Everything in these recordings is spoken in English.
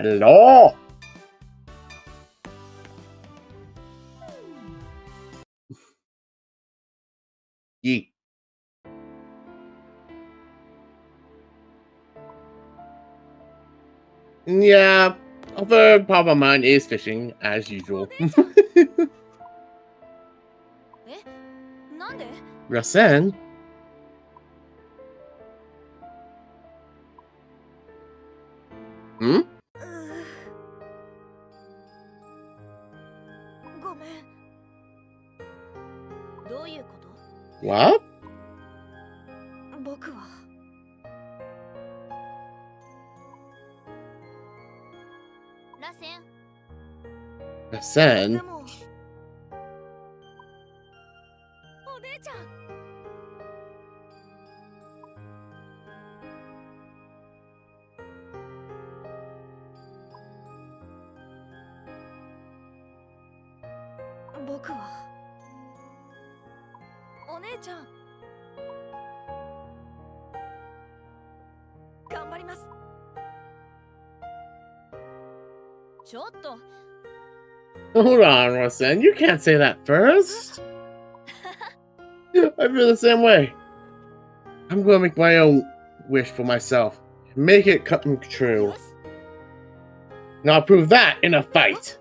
Hello. Yeet. Yeah, other part of mine is fishing, as usual. Tristen? Hmm? What? Tristen? Hold on, Tristen. You can't say that first. I feel the same way. I'm gonna make my own wish for myself. Make it come true. And I'll prove that in a fight.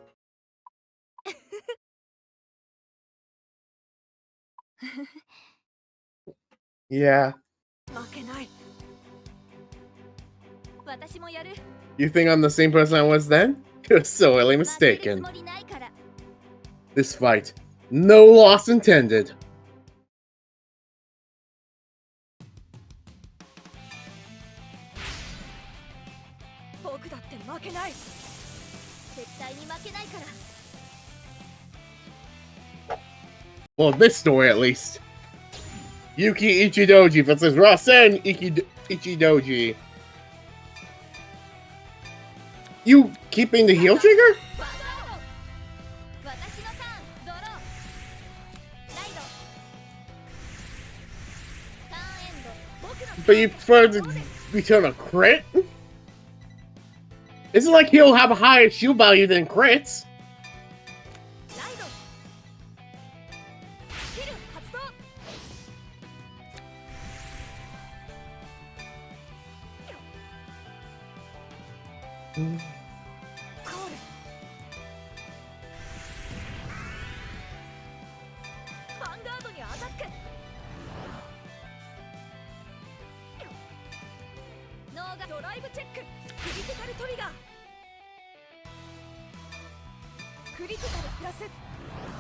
Yeah. You think I'm the same person I was then? You're sorely mistaken. This fight, no loss intended. Well, this story at least. Yuki Ichidoji versus Tristen Ichidoji. You keeping the heel trigger? But you prefer to return a crit? Isn't like he'll have a higher shield value than crits.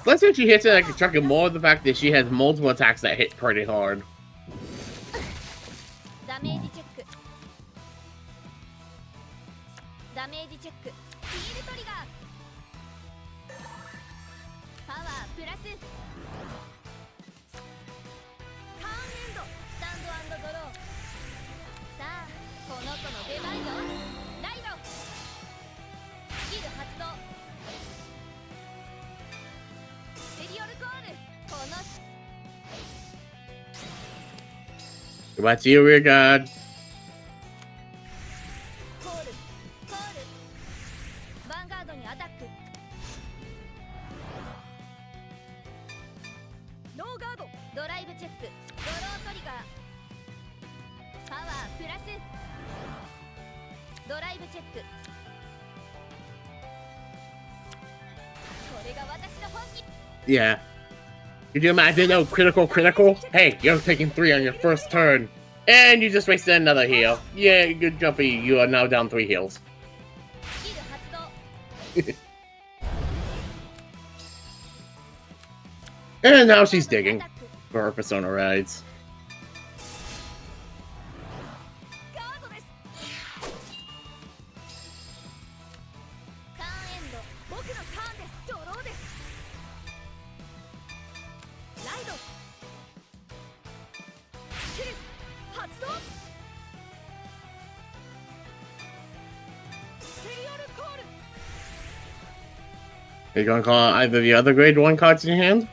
Let's say she hits it, I can chuck it more the fact that she has multiple attacks that hit pretty hard. Goodbye to you, rear guard. Yeah. Could you imagine? No, critical? Hey, you're taking 3 on your first turn. And you just wasted another heal. Yeah, good job for you. You are now down 3 heals. And now she's digging for her Persona rides. Are you gonna call either the other grade 1 cards in your hand?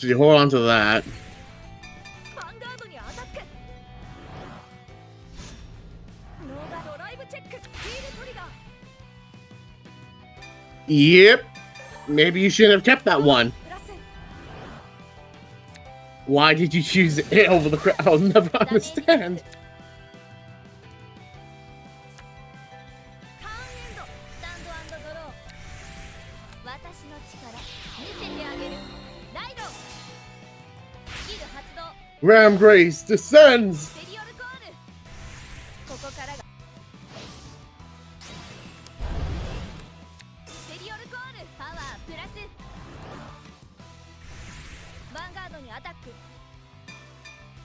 So you hold on to that. Yep. Maybe you shouldn't have kept that one. Why did you choose it over the crit? I'll never understand. Ram Grace descends!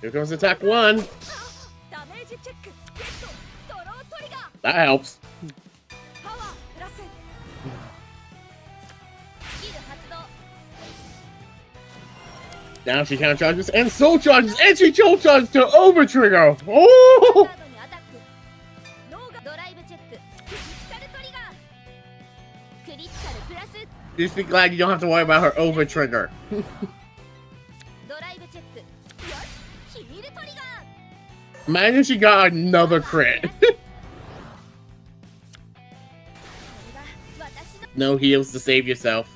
Here comes attack 1. That helps. Now she counter charges and soul charges, and she soul charges to over trigger. Oh! Just be glad you don't have to worry about her over trigger. Imagine she got another crit. No heals to save yourself.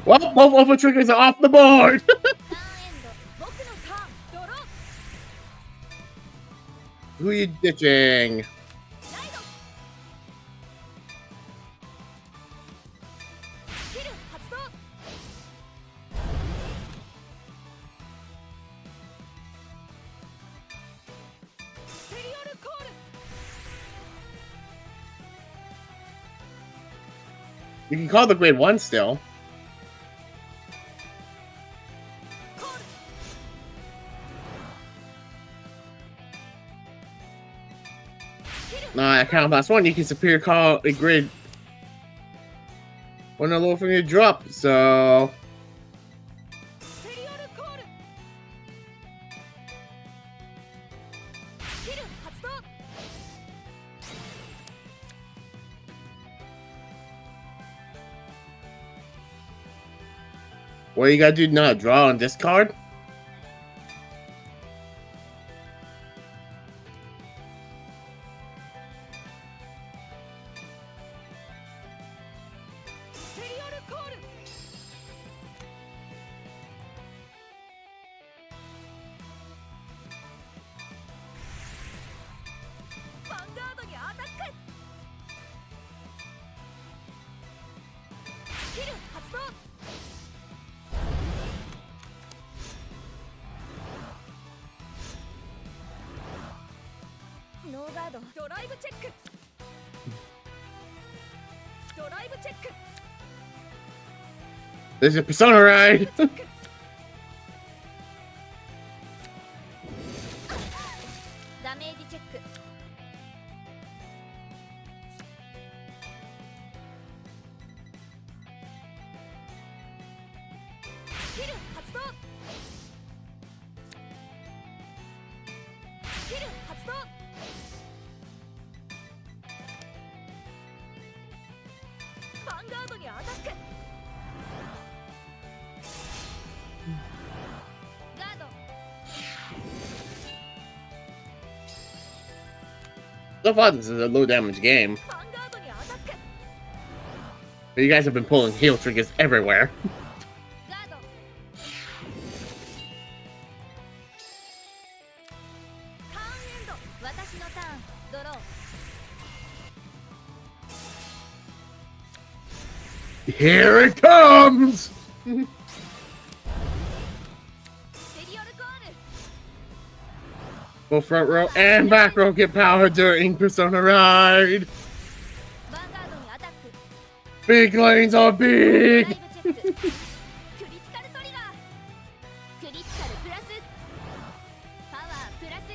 Well, both over triggers are off the board. Who are you ditching? You can call the grade 1 still. I count last one. You can superior call a grid when a low from your drop. So what you gotta do now? Draw and discard. There's a persona ride. So far, this is a low damage game. But you guys have been pulling heal triggers everywhere. Here it comes! Both front row and back row get power during Persona Ride. Big lanes are big!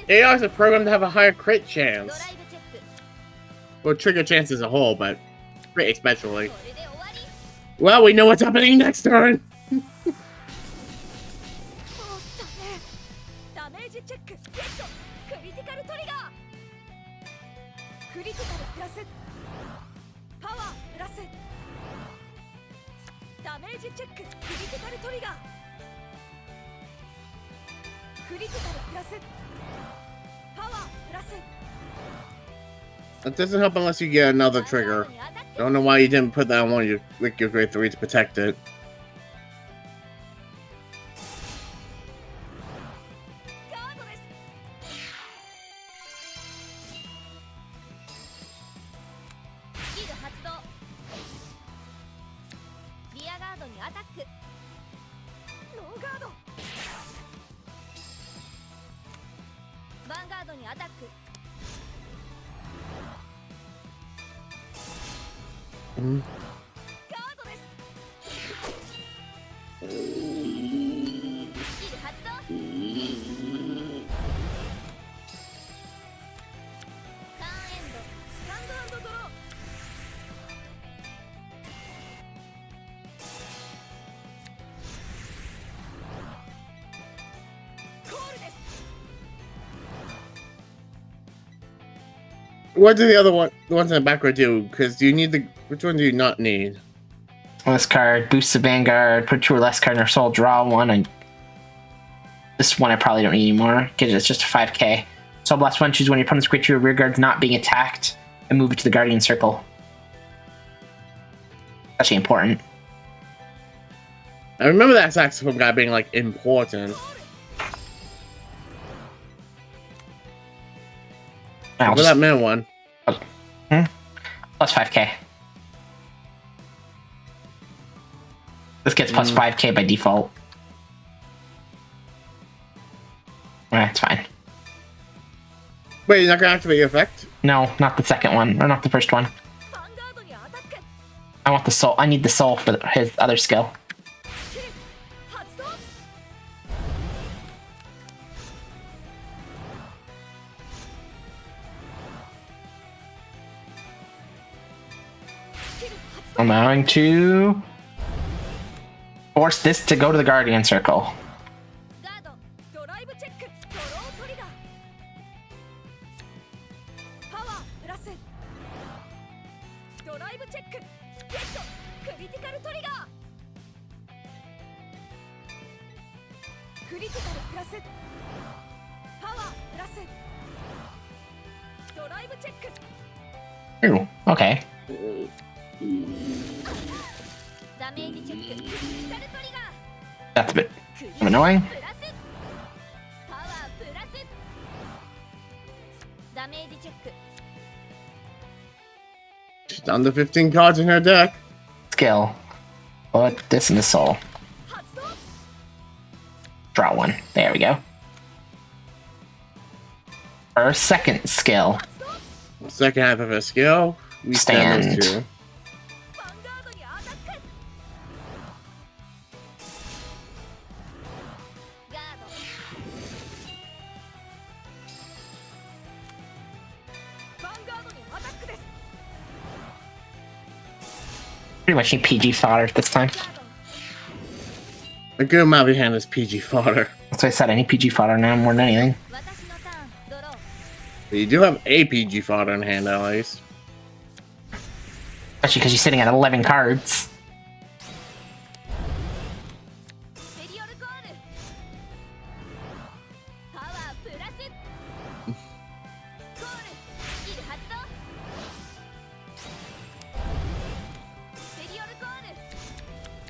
AI is a program to have a higher crit chance. Well, trigger chance as a whole, but crit especially. Well, we know what's happening next turn. That doesn't help unless you get another trigger. Don't know why you didn't put that on one of your, like, your grade 3 to protect it. What do the other one, the ones in the background do? Because do you need the, which one do you not need? This card boosts the Vanguard, put 2 or less card in your soul, draw 1. And this one I probably don't need anymore because it's just a 5k. So blast 1, choose when your opponent's creature or rear guard's not being attacked and move it to the Guardian Circle. Actually important. I remember that saxophone guy being like important. I'll What that man one? Plus 5k. This gets plus 5k by default. That's fine. Wait, you're not gonna activate your effect? No, not the second one, or not the first one. I want the soul. I need the soul for his other skill. I'm going to force this to go to the Guardian Circle. Ooh, okay. That's a bit annoying. She's down to 15 cards in her deck. Skill. Put this in the soul. Draw 1. There we go. Her second skill. Second half of her skill. We stand those two. Pretty much need PG fodder this time. A good amount of your hand is PG fodder. That's what I said, I need PG fodder now more than anything. But you do have a PG fodder in hand at least. Especially because you're sitting at 11 cards.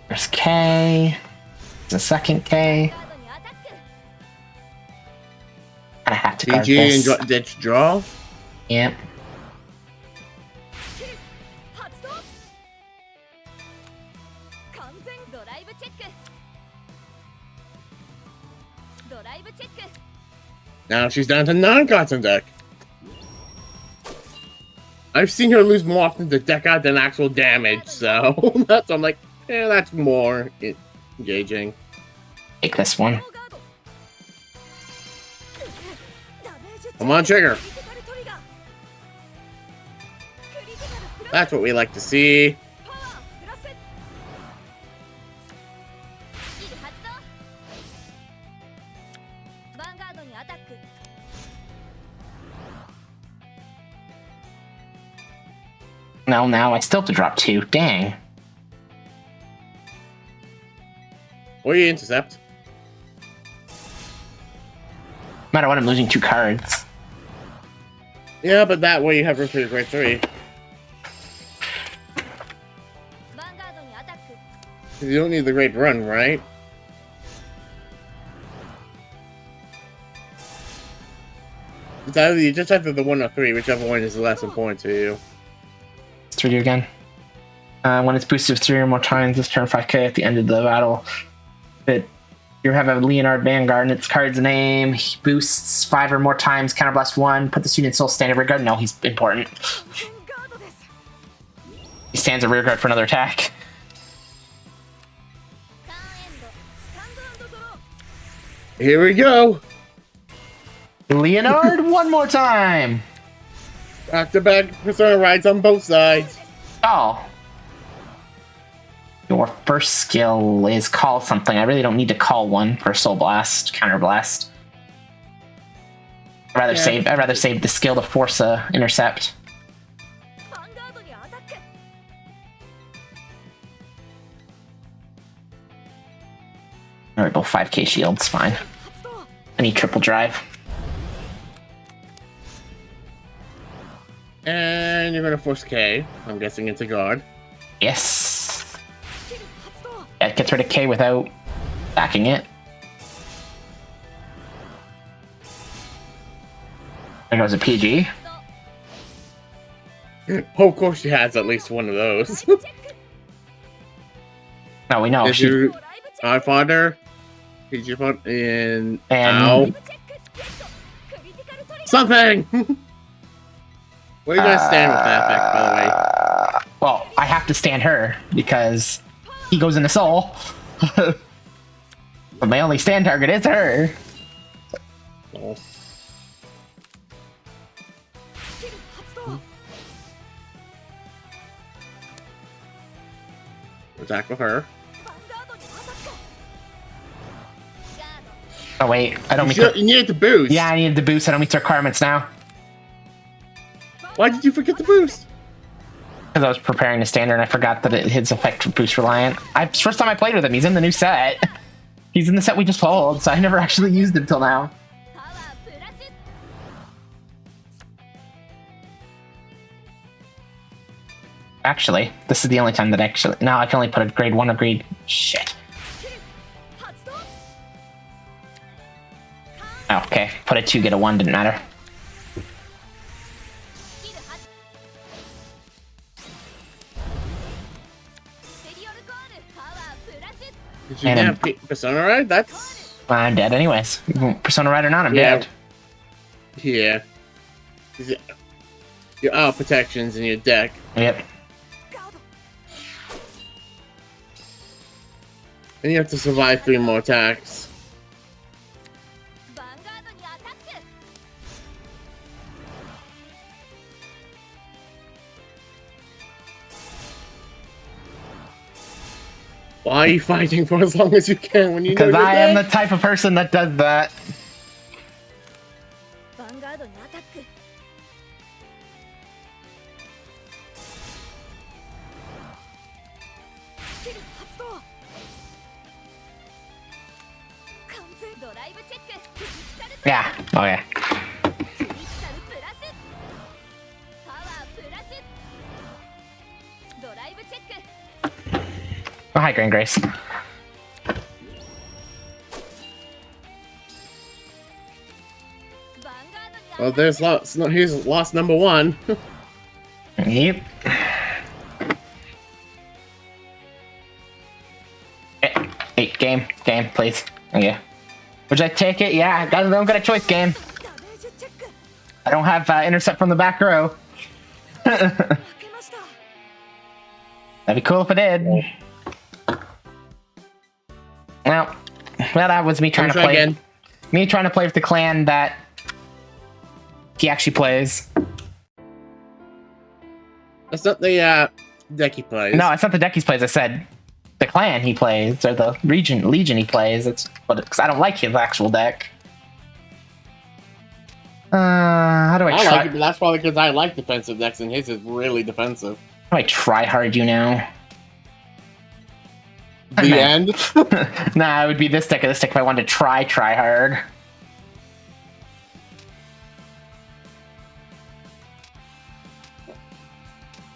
There's K. The second K. I have to guard this. PG and ditch draw? Yep. Now she's down to 9 cards in deck. I've seen her lose more often to deck out than actual damage, so that's, I'm like, yeah, that's more engaging. Take this one. Come on, trigger. That's what we like to see. No, now I still have to drop 2. Dang. Or you intercept. No matter what, I'm losing 2 cards. Yeah, but that way you have room for your grade 3. You don't need the great run, right? It's either you just have the 1 or 3, whichever one is less important to you. Let's redo again. When it's boosted 3 or more times, this turn 5k at the end of the battle. But you have a Leonard Vanguard and its card's name. He boosts 5 or more times, counterblast 1, put this unit soul standard rear guard. No, he's important. He stands a rear guard for another attack. Here we go! Leonard, one more time! Back-to-back Persona rides on both sides. Oh. Your first skill is call something. I really don't need to call one for Soul Blast, Counter Blast. I'd rather save the skill to force a intercept. Alright, both 5k shields, fine. I need triple drive. And you're gonna force K, I'm guessing into guard. Yes. Yeah, it gets rid of K without backing it. There goes a PG. Oh, of course she has at least one of those. No, we know. Is your Godfather, PG and ow. Something! Where are you gonna stand with that effect, by the way? Well, I have to stand her, because he goes into Soul. But my only stand target is her. Oh. Attack with her. Oh wait, I don't meet You need the boost! Yeah, I needed the boost, I don't meet the requirements now. Why did you forget the boost? Because I was preparing the standard and I forgot that his effect boost reliant. First time I played with him, he's in the new set. He's in the set we just pulled, so I never actually used him till now. Actually, this is the only time that no, I can only put a grade 1 or grade... Shit. Oh, okay, put a 2, get a 1, didn't matter. Did you have Persona Ride? That's... I'm dead anyways. Persona Ride or not, I'm dead. Yeah. Your out protections in your deck. Yep. And you have to survive 3 more attacks. Why are you fighting for as long as you can when you know you're Because I am the dead? type of person that does that. Yeah, okay. Oh, hi, Grand Grace. Well, there's lots. No, here's loss number 1. Yep. Hey, game, please. Okay. Would I take it? Yeah, I don't got a choice, game. I don't have intercept from the back row. That'd be cool if I did. Well, that was me trying to play. Again. Me trying to play with the clan that he actually plays. That's not the deck he plays. No, it's not the deck he plays. I said the clan he plays or the legion he plays. It's because I don't like his actual deck. How do I try? like it, but that's probably because I like defensive decks, and his is really defensive. How do I try hard you now? The end? Nah, it would be this deck or this deck if I wanted to try hard.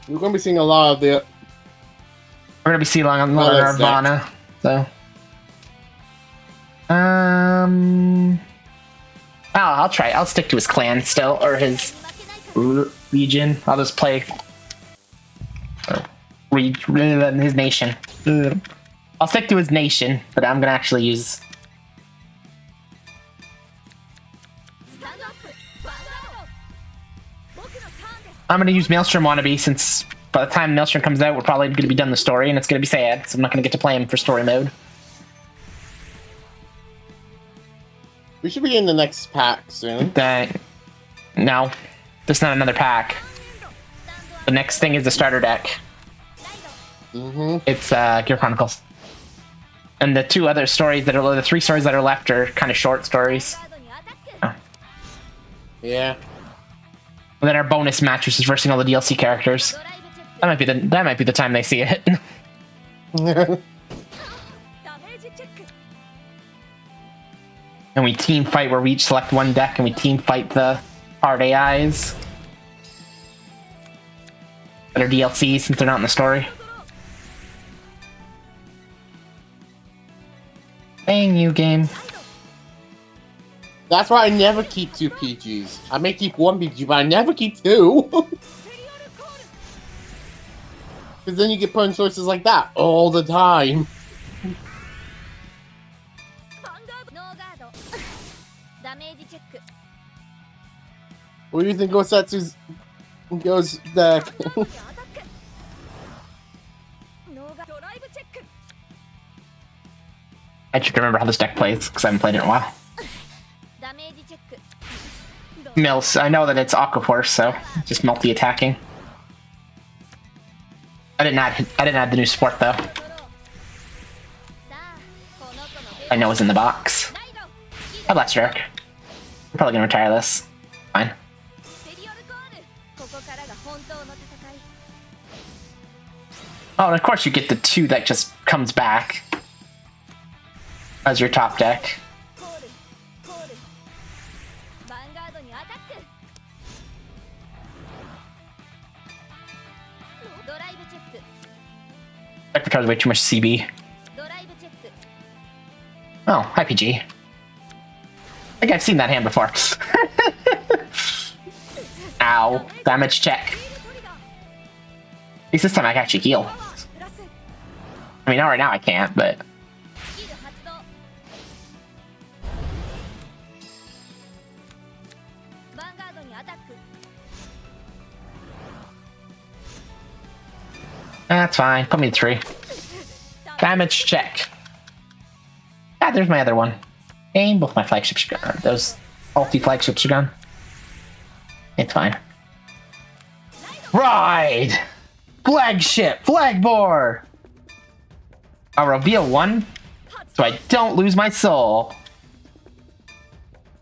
We're going to be seeing a lot of the... We're going to be seeing a lot of Nirvana, so... I'll try. I'll stick to his clan still, or his legion. I'll just play... his nation. I'll stick to his nation, but I'm gonna actually use... I'm gonna use Maelstrom Wannabe, since by the time Maelstrom comes out, we're probably gonna be done the story, and it's gonna be sad, so I'm not gonna get to play him for story mode. We should be in the next pack soon. No. There's not another pack. The next thing is the starter deck. It's Gear Chronicles. And the two other stories that are the three stories that are left are kind of short stories. Oh. Yeah. And then our bonus match, which is versing all the DLC characters. That might be the time they see it. And we team fight where we each select one deck and we team fight the hard AIs. That are DLC since they're not in the story. Dang you, game. That's why I never keep 2 PGs. I may keep 1 PG, but I never keep 2. Because then you get put in choices like that all the time. What do you think Osatsu's goes deck? I should remember how this deck plays, because I haven't played it in a while. Mills, I know that it's Aquaforce, so just multi-attacking. I didn't add the new support though. I know it's in the box. Oh, that's jerk. I'm probably gonna retire this. Fine. Oh, and of course you get the 2 that just comes back as your top deck. Deck retards way too much CB. Oh, hi PG. I think I've seen that hand before. Ow. Damage check. At least this time I can actually heal. I mean, not right now I can't, but... That's fine. Put me to 3. Damage check. Ah, there's my other one. Game, both my flagships are gone. Those ulti flagships are gone. It's fine. Ride! Flagship! Flagboar! I'll reveal 1, so I don't lose my soul.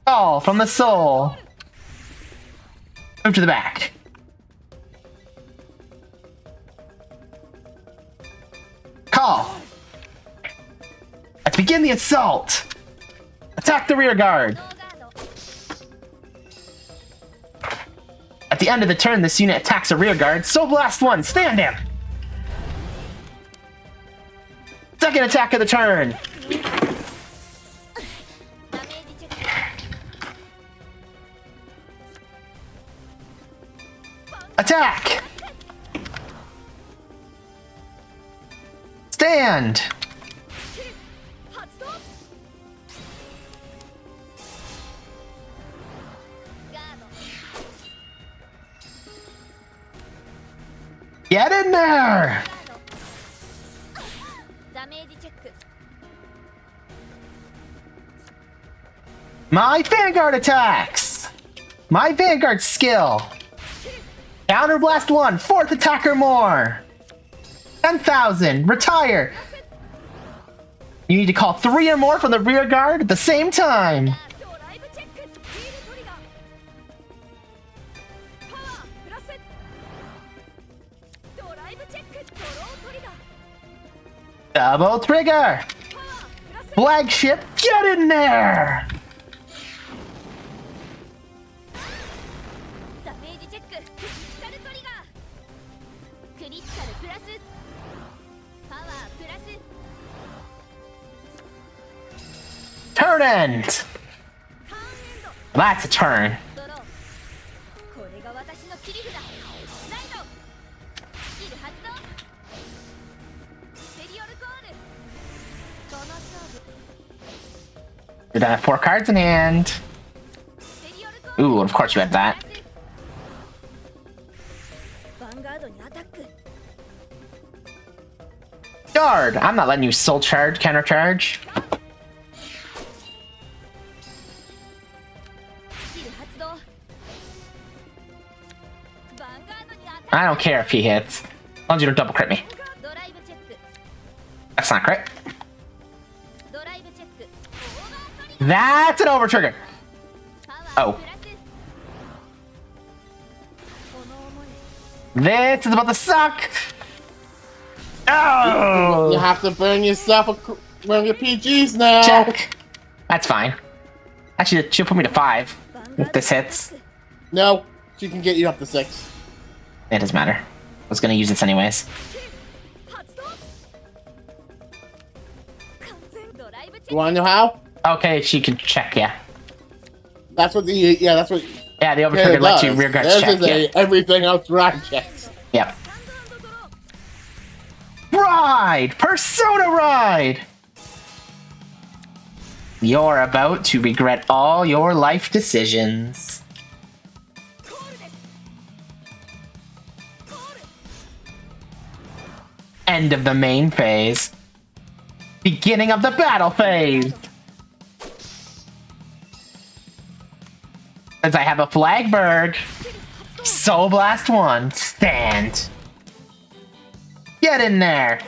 Call from the soul. Move to the back. Call. Let's begin the assault. Attack the rear guard. At the end of the turn, this unit attacks a rear guard. Soul Blast 1, stand him. Second attack of the turn. Attack. Stand. Get in there! My Vanguard attacks! My Vanguard skill! Counterblast 1, 4th attacker more. 10,000, retire. You need to call 3 or more from the rear guard at the same time. Double trigger. Flagship, get in there. Turn end! That's a turn. Did I have 4 cards in hand? Ooh, of course you had that. Guard! I'm not letting you soul charge, counter charge. I don't care if he hits. As long as you don't double crit me. That's not crit. That's an over trigger. Oh. This is about to suck. Oh. You have to burn yourself one of your PGs now. Check. That's fine. Actually, she'll put me to 5 if this hits. No, she can get you up to 6. It doesn't matter. I was gonna use this anyways. You wanna know how? Okay, she can check, yeah. That's what the Yeah, the over trigger lets you rear guards check. Yeah. Everything else ride checks. Yep. Ride! Persona Ride! You're about to regret all your life decisions. End of the main phase. Beginning of the battle phase. Since I have a Flagberg. Soul Blast 1. Stand. Get in there.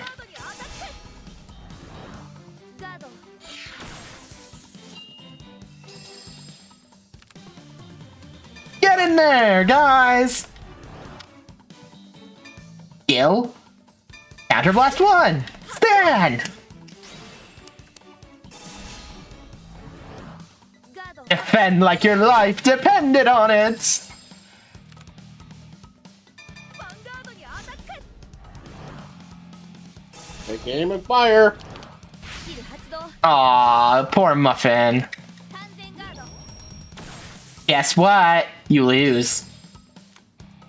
Get in there, guys. Gil. Counterblast 1! Stand! Defend like your life depended on it! Take aim and fire! Aw, poor Muffin. Guess what? You lose.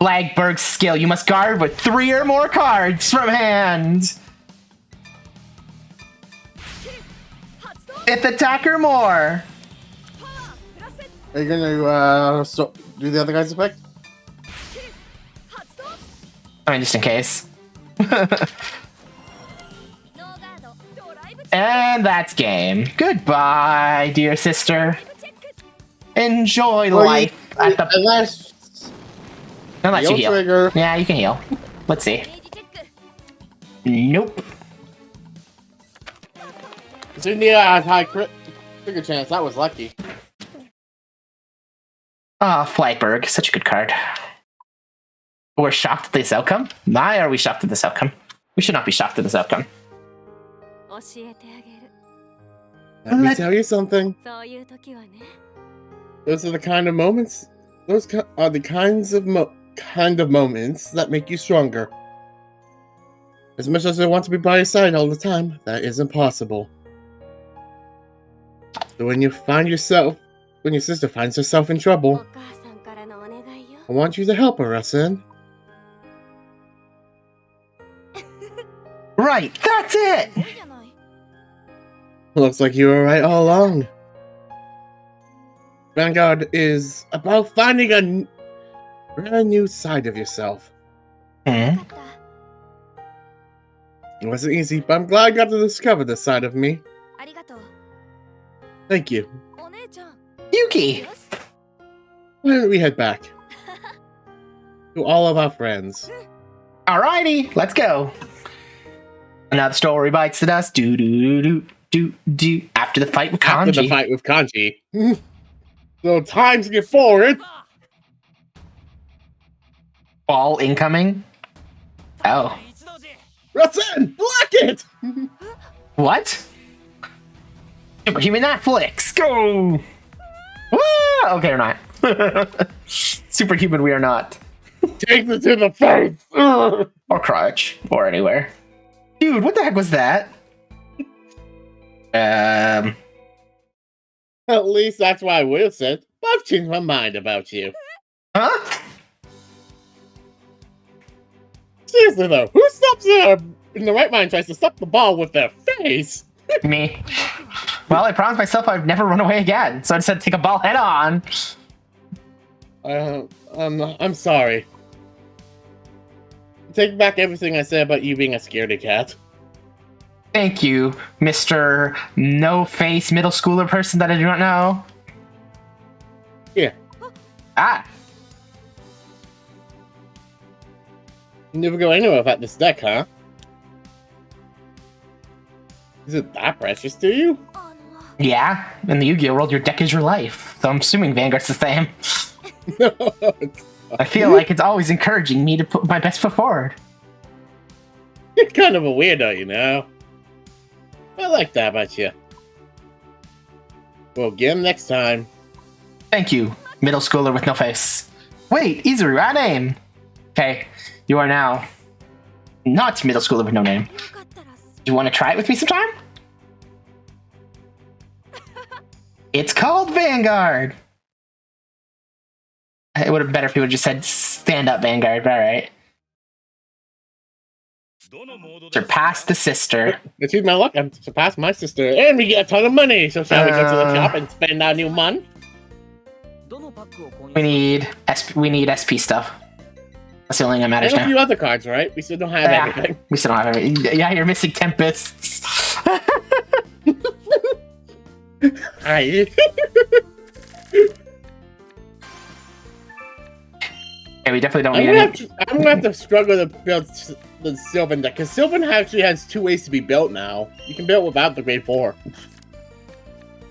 Flagberg's skill. You must guard with 3 or more cards from hand. 5th attacker more. Are you gonna do the other guy's effect? I mean, just in case. And that's game. Goodbye, dear sister. Enjoy life at the... Unless you heal. Trigger. Yeah, you can heal. Let's see. Nope. Zinnia had high crit trigger chance. That was lucky. Ah, Flagberg. Such a good card. We're shocked at this outcome? Why are we shocked at this outcome? We should not be shocked at this outcome. Let me tell you something. Those are the kind of moments. Those are the kinds of moments that make you stronger. As much as I want to be by your side all the time, that isn't possible. So when your sister finds herself in trouble, I want you to help her, Tristen. Right, that's it! Looks like you were right all along. Vanguard is about finding a brand new side of yourself. Hmm? It wasn't easy, but I'm glad I got to discover this side of me. Thank you. Yuki! Why don't we head back? to all of our friends. Alrighty, let's go. Now the story bites the dust. Do do do do do. After the fight with Kanji. After the fight with Kanji. So time to get forward. Ball incoming. Oh. Tristen, block it! What? Superhuman Netflix, go! Ah, okay, we're not. Superhuman, we are not. Take this to the face! Ugh. Or crotch, or anywhere. Dude, what the heck was that? At least that's why Will said, I've changed my mind about you. Huh? Seriously though, who stops in the right mind tries to stop the ball with their face? Me. Well, I promised myself I'd never run away again, so I decided to take a ball head on. I'm sorry. Take back everything I said about you being a scaredy cat. Thank you, Mr. No-face middle schooler person that I do not know. Yeah. Ah. You never go anywhere without this deck, huh? Is it that precious to you? Yeah, in the Yu-Gi-Oh world, your deck is your life. So I'm assuming Vanguard's the same. No, it's not. I feel like it's always encouraging me to put my best foot forward. You're kind of a weirdo, you know? I like that about you. We'll get him next time. Thank you, middle schooler with no face. Wait, Izuru, our name! Okay, you are now not middle schooler with no name. Do you want to try it with me sometime? It's called Vanguard! It would have been better if he would have just said stand up Vanguard, alright. Surpass the sister. Achieve my luck, I've surpassed my sister, and we get a ton of money, so shall we go to the shop and spend our new money? We need SP stuff. That's the only thing that matters And a now. few other cards, right? We still don't have everything. We still don't have everything. Yeah, you're missing Tempests. Aye. Yeah, we definitely don't need any. I'm gonna have to struggle to build the Sylvan deck, because Sylvan actually has 2 ways to be built now. You can build without the grade 4.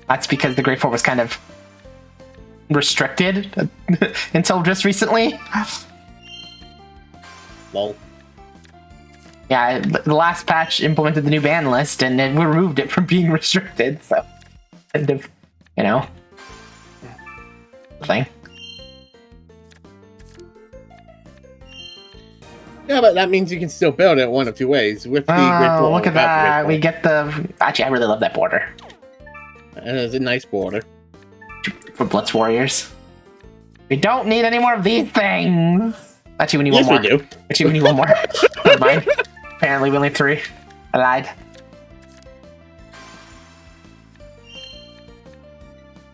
That's because the grade 4 was kind of restricted until just recently. Lol. Yeah, the last patch implemented the new ban list and it removed it from being restricted, so kind of, you know, thing. Yeah, but that means you can still build it 1 of 2 ways with the grade 4. Look at that! We get the. Actually, I really love that border. And it's a nice border. For Blitz Warriors. We don't need any more of these things! Actually, we need one more. Yes, we do. Actually, we need one more. Never mind. Apparently, we only have 3. I lied.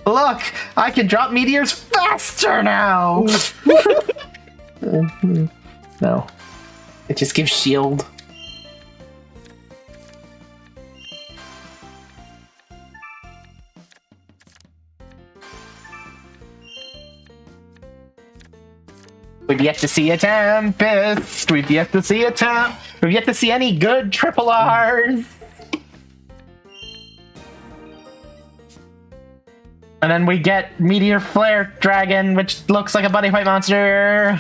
Look! I can drop meteors faster now! No. It just gives shield. We've yet to see a Tempest. We've yet to see a We've yet to see any good triple R's. And then we get Meteor Flare Dragon, which looks like a buddy fight monster.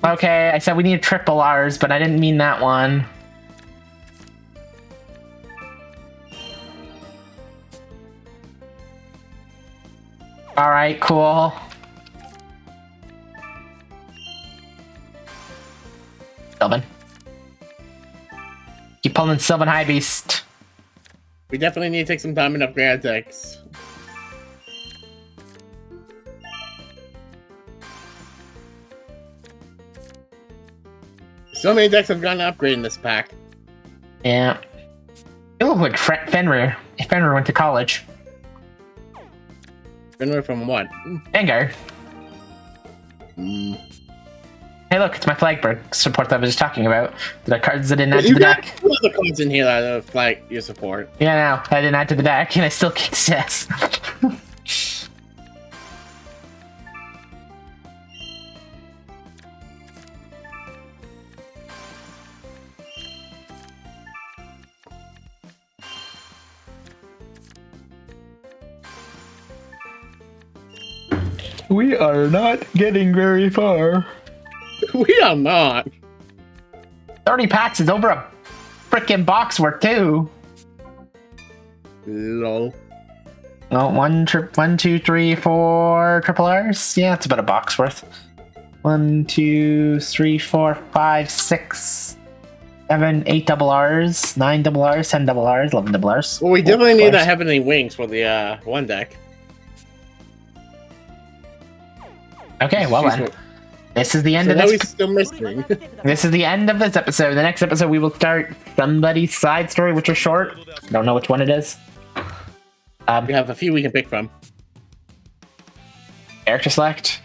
Okay, I said we need triple R's, but I didn't mean that one. Alright, cool. Sylvan. Keep pulling Sylvan High Beast. We definitely need to take some time and upgrade decks. So many decks have gotten an upgrade in this pack. Yeah. It looked like Fenrir. If Fenrir went to college. Fenrir from what? Vanguard. Hey, look, it's my Flagbird support that I was just talking about. The cards that didn't add to the deck. You got 2 other cards in here that are flag your support. Yeah, no, I didn't add to the deck, and I still kicked ass. We are not getting very far. We are not. 30 packs is over a freaking box worth too. Lol. Well, 1, 2, 3, 4 triple R's. Yeah, it's about a box worth. 1, 2, 3, 4, 5, 6, 7, 8 double R's, 9 double R's, 10 double R's, 11 double R's. Well, we definitely need that happening wings for the one deck. Okay, well then. This is the end So of now this. he's still missing. This is the end of this episode. The next episode we will start somebody's side story, which is short. Don't know which one it is. We have a few we can pick from. Character select.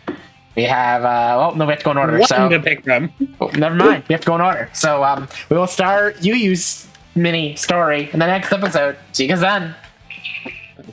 We have well, no, we have to go in order. One So to pick from. oh, never mind. We have to go in order. So we will start Yu Yu's mini story in the next episode. See you guys then.